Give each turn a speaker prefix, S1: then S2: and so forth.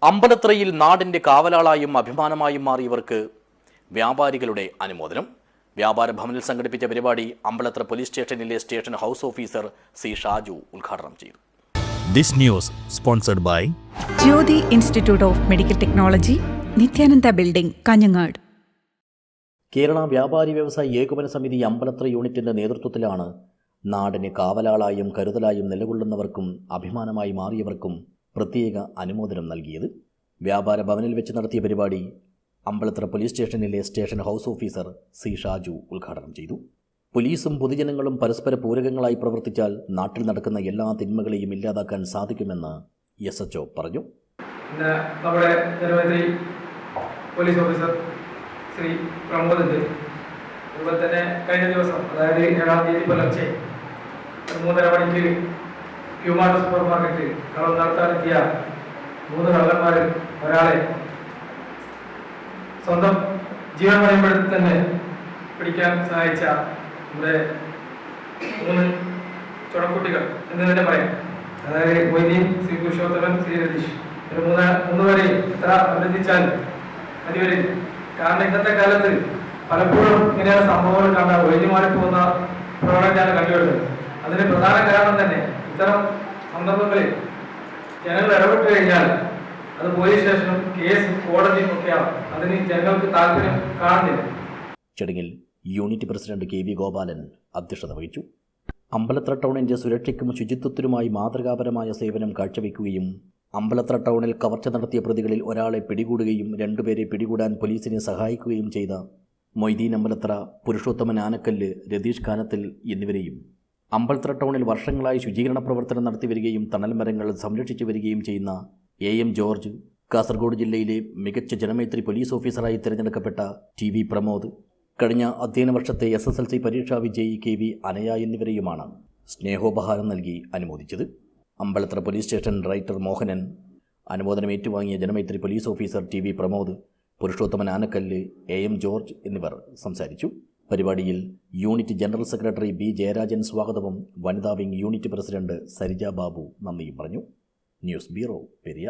S1: അമ്പലത്രയിൽ നാടിന്റെ കാവലാളായും അഭിമാനമായും മാറിയവർക്ക് വ്യാപാരികളുടെ അനുമോദനം. വ്യാപാര ഭവനിൽ സംഘടിപ്പിച്ച പരിപാടി അമ്പലത്ര പോലീസ് സ്റ്റേഷനിലെ station house officer C Shaju ഉദ്ഘാടനം ചെയ്തു.
S2: This news sponsored by
S3: Jyoti Institute of Medical Technology, Nityananda Building, Kanyanad.
S1: Kerala വ്യാപാരി വ്യവസായി ഏകോപന സമിതി അമ്പലത്ര യൂണിറ്റിന്റെ നേതൃത്വത്തിലാണ് നാടിന് കാവലാളായും കരുതലായും നിലകൊള്ളുന്നവർക്കും അഭിമാനമായി മാറിയവർക്കും പ്രത്യേക അനുമോദനം നൽകിയത്. വ്യാപാര ഭവനിൽ വെച്ച് നടത്തിയ പരിപാടി അമ്പലത്ര പോലീസ് സ്റ്റേഷനിലെ station house officer C Shaju ഉദ്ഘാടനം ചെയ്തു. പോലീസും പൊതുജനങ്ങളും പരസ്പര പൂരകങ്ങളായി പ്രവർത്തിച്ചാൽ നാട്ടിൽ നടക്കുന്ന എല്ലാ തിന്മകളെയും ഇല്ലാതാക്കാൻ സാധിക്കുമെന്ന് SHO പറഞ്ഞു.
S4: നമ്മുടെ ജനമന്ത്രി പോലീസ് ഓഫീസർ ശ്രീ പ്രമോദിൻ്റെ അതുപോലെ തന്നെ കഴിഞ്ഞ ദിവസം അതായത് 7-ാം തീയതി പുലർച്ചെ 3:30 മണിക്ക് ഹ്യൂമാർട്ട് സൂപ്പർ മാർക്കറ്റ് കള്ളം നടത്താനെത്തിയ 3 കള്ളന്മാർ ഒരാളെ സ്വന്തം ജീവൻ പറയുമ്പോഴത്തെ തന്നെ പിടിക്കാൻ സഹായിച്ച നമ്മുടെ 3 ചുണക്കുട്ടികൾ എന്ന് തന്നെ പറയാം. അതായത് മൊയ്തീൻ, ശ്രീ പുരുഷോത്തമൻ, ശ്രീ രതീഷ്. ഒരു 3 പേരെ എത്ര അഭിനന്ദിച്ചാലും മതി വരില്ല. കാരണം ഇന്നത്തെ കാലത്ത് പലപ്പോഴും ഇങ്ങനെയാണ് സംഭവങ്ങൾ കാണാൻ ഒഴിഞ്ഞുമാറി പോകുന്ന പ്രവണതയാണ് കണ്ടുവരുന്നത്. അതിന് പ്രധാന കാരണം തന്നെ ഇത്തരം സന്ദർഭങ്ങളിൽ ജനങ്ങൾ ഇടപെട്ട് കഴിഞ്ഞാൽ അത് പോലീസ് സ്റ്റേഷനും കേസും കോടതിയും ഒക്കെയാണ്. അതിന് ജനങ്ങൾക്ക് താല്പര്യം കാണുന്നില്ല.
S1: ചടങ്ങിൽ യൂണിറ്റ് പ്രസിഡന്റ് KV ഗോപാലൻ അധ്യക്ഷത വഹിച്ചു. അമ്പലത്ര ടൗണിന്റെ സുരക്ഷയ്ക്കും ശുചിത്വത്തിനുമായി മാതൃകാപരമായ സേവനം കാഴ്ചവെക്കുകയും അമ്പലത്ര ടൗണിൽ കവർച്ച നടത്തിയ പ്രതികളിൽ ഒരാളെ പിടികൂടുകയും 2 പേരെ പിടികൂടാൻ പോലീസിനെ സഹായിക്കുകയും ചെയ്ത മൊയ്തീൻ അമ്പലത്ര, പുരുഷോത്തമൻ ആനക്കല്ല്, രതീഷ് കാനത്തിൽ എന്നിവരെയും അമ്പലത്ര ടൗണിൽ വർഷങ്ങളായി ശുചീകരണ പ്രവർത്തനം നടത്തിവരികയും തണൽ മരങ്ങൾ സംരക്ഷിച്ചു വരികയും ചെയ്യുന്ന AM ജോർജ്, കാസർഗോഡ് ജില്ലയിലെ മികച്ച ജനമൈത്രി പോലീസ് ഓഫീസറായി തിരഞ്ഞെടുക്കപ്പെട്ട TV പ്രമോദ്, കഴിഞ്ഞ അധ്യയന വർഷത്തെ SSLC പരീക്ഷാ വിജയി KV അനയ എന്നിവരെയുമാണ് സ്നേഹോപഹാരം നൽകി അനുമോദിച്ചത്. Ambalathara police station writer Mohanan, അനുമോദനം ഏറ്റുവാങ്ങിയ Janamaithri police officer TV Pramod, Purushothaman Anakkallu, AM George എന്നിവർ സംസാരിച്ചു. പരിപാടിയിൽ unit general secretary B Jayarajan സ്വാഗതവും വനിതാ wing unit president Sarija Babu നന്ദിയും പറഞ്ഞു. News bureau, Periya.